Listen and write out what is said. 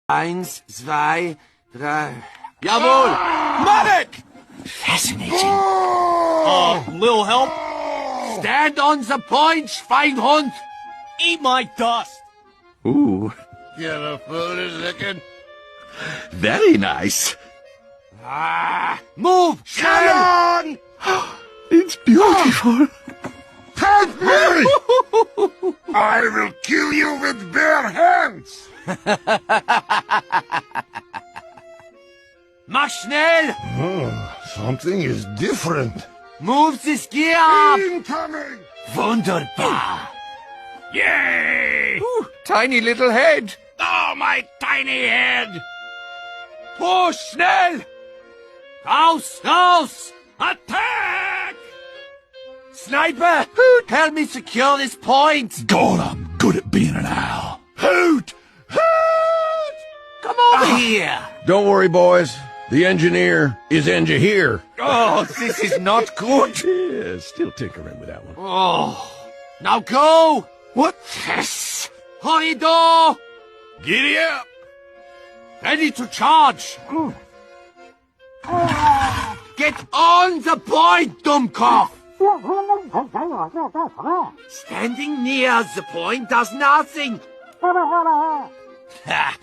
Eins, zwei, drei. Jawohl! Medic! Fascinating. Little help? Stand on the point, Schweinhund! Eat my dust! Ooh, Yeah, the food is licking. very nice. Move! Schnell! It's beautiful. Help me! I will kill you with bare hands! Mach schnell! Oh, something is different. Move this gear up! Incoming! Wunderbar! Yay! Tiny little head! Oh, my tiny head! Push, schnell! Raus, raus! Attack! Sniper! Help me secure this point! God, I'm good at being an owl. Hoot! Hoot! Come over here! Don't worry, boys. The engineer is here. Oh, this is not good! Yeah, still tinkering with that one. Oh, now go! What? Yes! Corridor! Giddy up! Ready to charge! Get on the point, Dummkopf! Standing near the point does nothing. Ha!